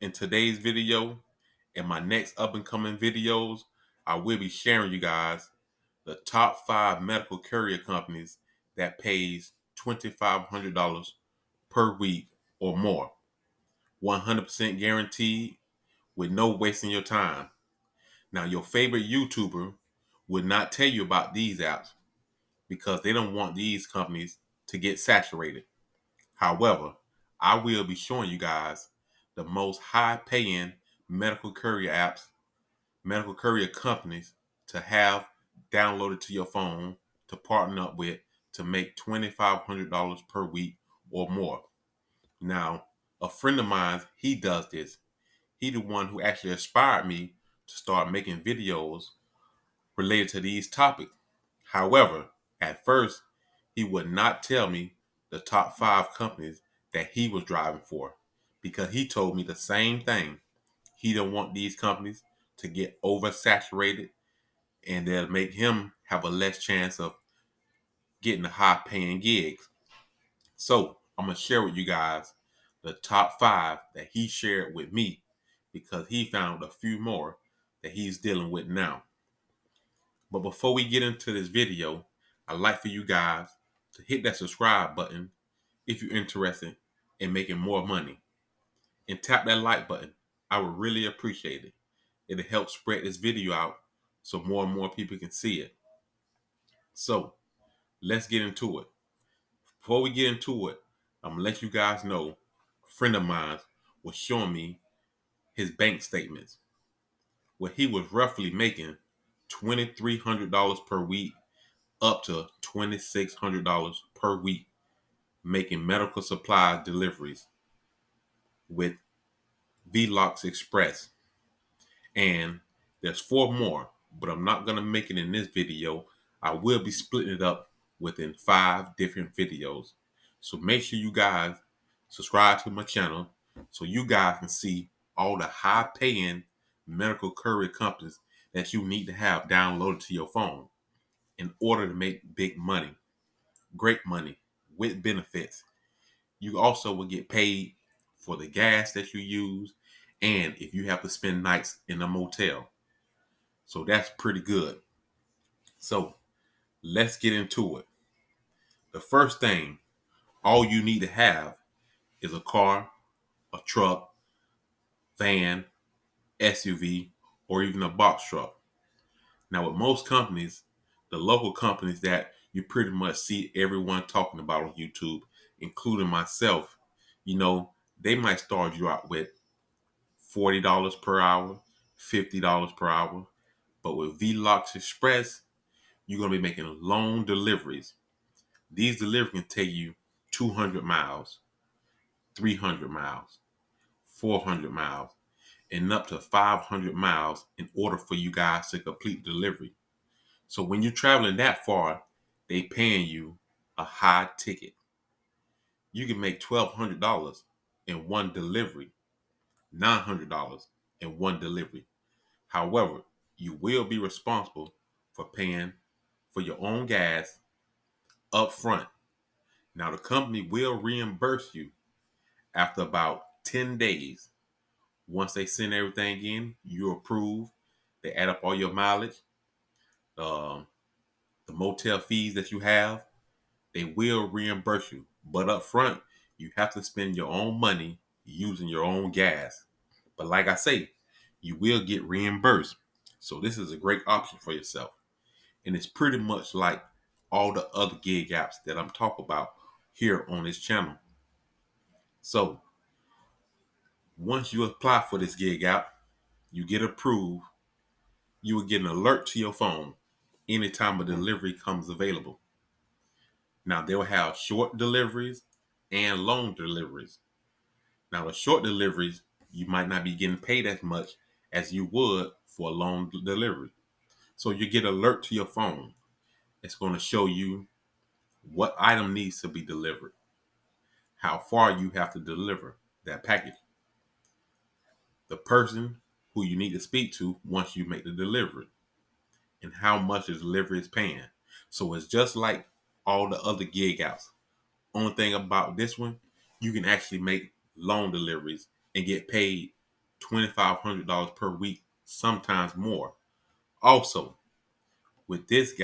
In today's video and my next up and coming videos, I will be sharing you guys the top 5 medical courier companies that pays $2,500 per week or more. 100% guaranteed with no wasting your time. Now, your favorite YouTuber would not tell you about these apps because they don't want these companies to get saturated. However, I will be showing you guys the most high paying medical courier apps, medical courier companies to have downloaded to your phone to partner up with to make $2,500 per week or more. Now, a friend of mine, he does this. He the one who actually inspired me to start making videos related to these topics. However, at first, he would not tell me the top 5 companies that he was driving for because he told me the same thing. He don't want these companies to get oversaturated and they'll make him have a less chance of getting the high paying gigs. So I'm going to share with you guys the top 5 that he shared with me because he found a few more that he's dealing with now. But before we get into this video, I'd like for you guys to hit that subscribe button if you're interested in making more money. And tap that like button. I would really appreciate it. It'll help spread this video out so more and more people can see it. So let's get into it. Before we get into it, I'm going to let you guys know a friend of mine was showing me his bank statements where he was roughly making $2,300 per week up to $2,600 per week making medical supply deliveries with Velox Express. And there's 4 more, but I'm not going to make it in this video. I will be splitting it up within 5 different videos. So make sure you guys subscribe to my channel so you guys can see all the high paying medical courier companies that you need to have downloaded to your phone in order to make big money, great money with benefits. You also will get paid for the gas that you use and if you have to spend nights in a motel. So that's pretty good. So let's get into it. The first thing, all you need to have is a car, a truck, van, SUV, or even a box truck. Now with most companies, the local companies that you pretty much see everyone talking about on YouTube, including myself, they might start you out with $40 per hour, $50 per hour. But with Velox Express, you're going to be making long deliveries. These deliveries can take you 200 miles, 300 miles, 400 miles, and up to 500 miles in order for you guys to complete delivery. So when you're traveling that far, they paying you a high ticket. You can make $1,200 in one delivery, $900 in one delivery. However, you will be responsible for paying for your own gas up front. Now, the company will reimburse you after about 10 days. Once they send everything in, you approve, they add up all your mileage, um, the motel fees that you have, they will reimburse you. But up front, you have to spend your own money using your own gas. But like I say, you will get reimbursed. So this is a great option for yourself. And it's pretty much like all the other gig apps that I'm talking about here on this channel. So once you apply for this gig app, you get approved, you will get an alert to your phone anytime a delivery comes available. Now they'll have short deliveries and long deliveries. Now the short deliveries, you might not be getting paid as much as you would for a long delivery. So you get an alert to your phone. It's going to show you what item needs to be delivered, how far you have to deliver that package, the person who you need to speak to once you make the delivery, and how much the delivery is paying. So it's just like all the other gig apps. Only thing about this one, you can actually make long deliveries and get paid $2,500 per week, sometimes more. Also, with this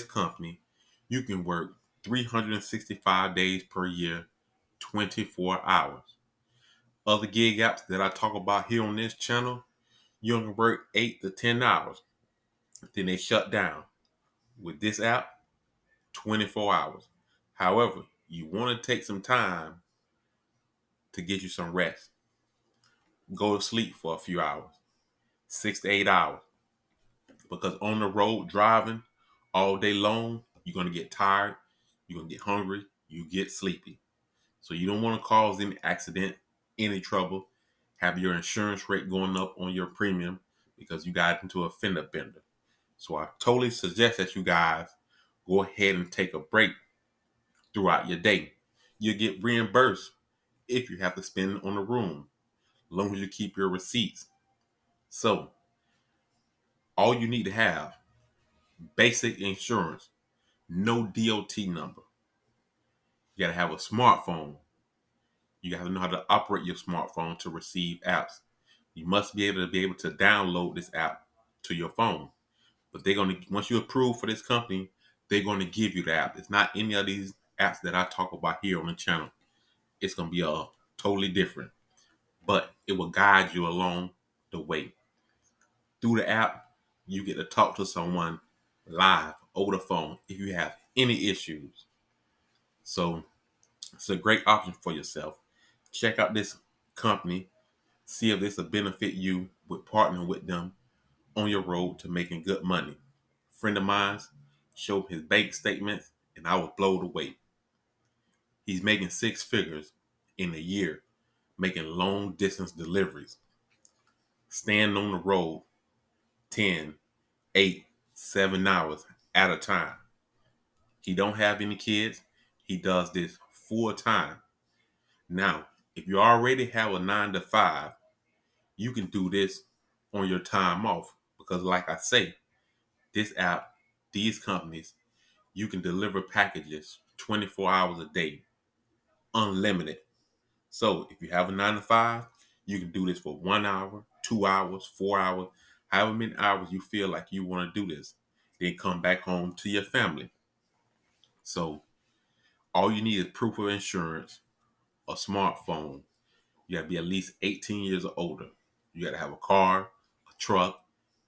company, you can work 365 days per year, 24 hours. Other gig apps that I talk about here on this channel, you can work 8 to 10 hours, then they shut down. With this app, 24 hours. However, you want to take some time to get you some rest. Go to sleep for a few hours, 6 to 8 hours. Because on the road driving all day long, you're going to get tired, you're going to get hungry, you get sleepy. So you don't want to cause any accident, any trouble, have your insurance rate going up on your premium because you got into a fender bender. So I totally suggest that you guys go ahead and take a break throughout your day. You'll get reimbursed if you have to spend it on the room, as long as you keep your receipts. So all you need to have, basic insurance, no DOT number. You got to have a smartphone. You got to know how to operate your smartphone to receive apps. You must be able to download this app to your phone. But they're going to, once you approve for this company, they're going to give you the app. It's not any of these apps that I talk about here on the channel. It's going to be totally different, but it will guide you along the way. Through the app, you get to talk to someone live over the phone if you have any issues. So it's a great option for yourself. Check out this company. See if this will benefit you with partnering with them on your road to making good money. A friend of mine showed his bank statements and I was blown away. He's making 6 figures in a year, making long distance deliveries, staying on the road 10, 8, 7 hours at a time. He don't have any kids. He does this full time. Now, if you already have a 9 to 5, you can do this on your time off because like I say, this app, these companies, you can deliver packages 24 hours a day, unlimited. So if you have a 9 to 5, you can do this for 1 hour, 2 hours, 4 hours, however many hours you feel like you want to do this. Then come back home to your family. So all you need is proof of insurance, a smartphone. You got to be at least 18 years or older. You got to have a car, a truck,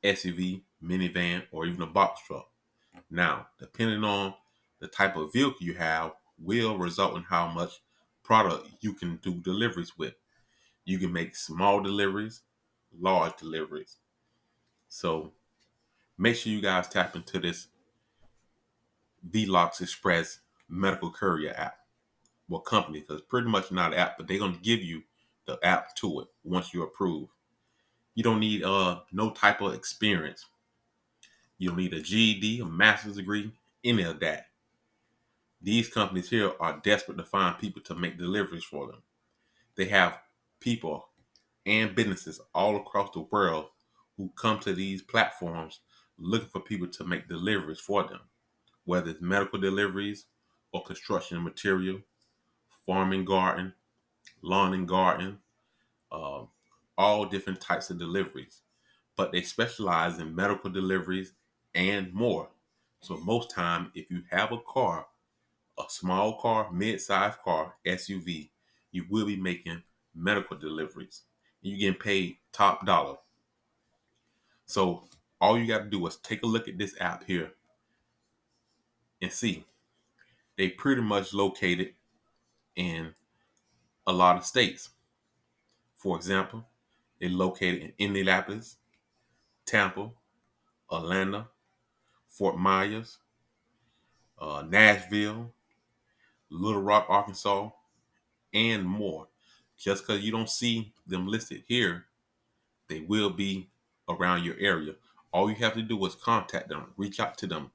SUV, minivan, or even a box truck. Now, depending on the type of vehicle you have, will result in how much product you can do deliveries with. You can make small deliveries, large deliveries. So make sure you guys tap into this Velox Express medical courier app. Well, company, because it's pretty much not an app, but they're going to give you the app to it once you approve. You don't need no type of experience. You don't need a GED, a master's degree, any of that. These companies here are desperate to find people to make deliveries for them. They have people and businesses all across the world who come to these platforms looking for people to make deliveries for them, whether it's medical deliveries or construction material, farm and garden, lawn and garden, uh, all different types of deliveries. But they specialize in medical deliveries and more. So most time, if you have a car, a small car, mid-sized car, SUV, you will be making medical deliveries. You're getting paid top dollar. So all you got to do is take a look at this app here and see. They pretty much located in a lot of states. For example, they're located in Indianapolis, Tampa, Atlanta, Fort Myers, Nashville, Little Rock, Arkansas, and more. Just because you don't see them listed here, they will be around your area. All you have to do is contact them, reach out to them.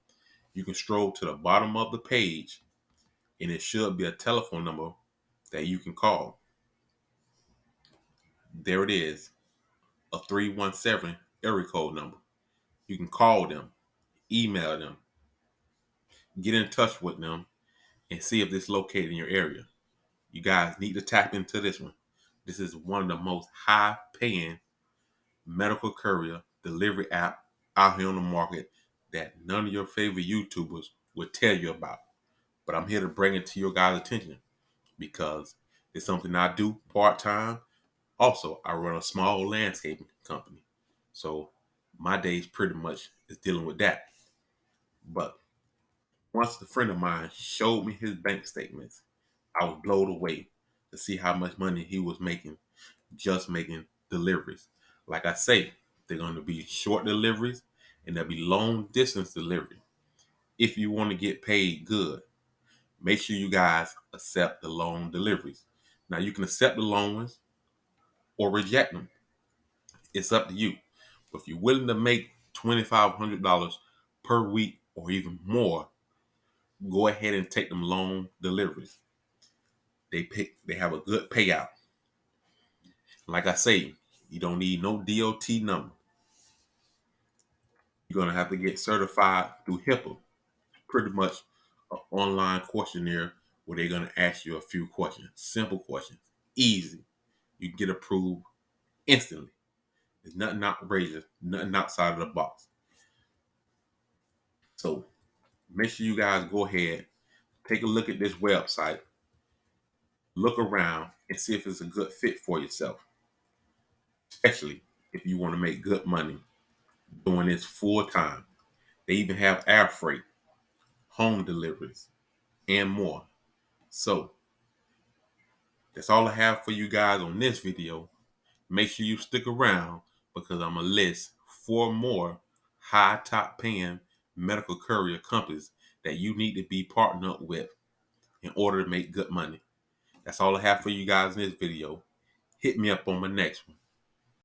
You can stroll to the bottom of the page, and it should be a telephone number that you can call. There it is, a 317 area code number. You can call them, email them, get in touch with them, and see if it's located in your area. You guys need to tap into this one. This is one of the most high paying medical courier delivery app out here on the market that none of your favorite YouTubers will tell you about. But I'm here to bring it to your guys' attention because it's something I do part-time. Also, I run a small landscaping company. So my days pretty much is dealing with that. But once a friend of mine showed me his bank statements, I was blown away to see how much money he was making just making deliveries. Like I say, they're going to be short deliveries and they'll be long distance delivery. If you want to get paid good, make sure you guys accept the long deliveries. Now you can accept the long ones or reject them. It's up to you. But if you're willing to make $2,500 per week or even more, go ahead and take them long deliveries. They have a good payout. Like I say, you don't need no DOT number. You're gonna have to get certified through HIPAA. Pretty much an online questionnaire where they're gonna ask you a few questions, simple questions, easy. You get approved instantly. It's nothing outrageous, nothing outside of the box. So make sure you guys go ahead, take a look at this website, look around, and see if it's a good fit for yourself, especially if you want to make good money doing this full time. They even have air freight, home deliveries, and more. So that's all I have for you guys on this video. Make sure you stick around because I'm going to list 4 more high top paying medical courier companies that you need to be partnered up with in order to make good money. That's all I have for you guys in this video. Hit me up on my next one.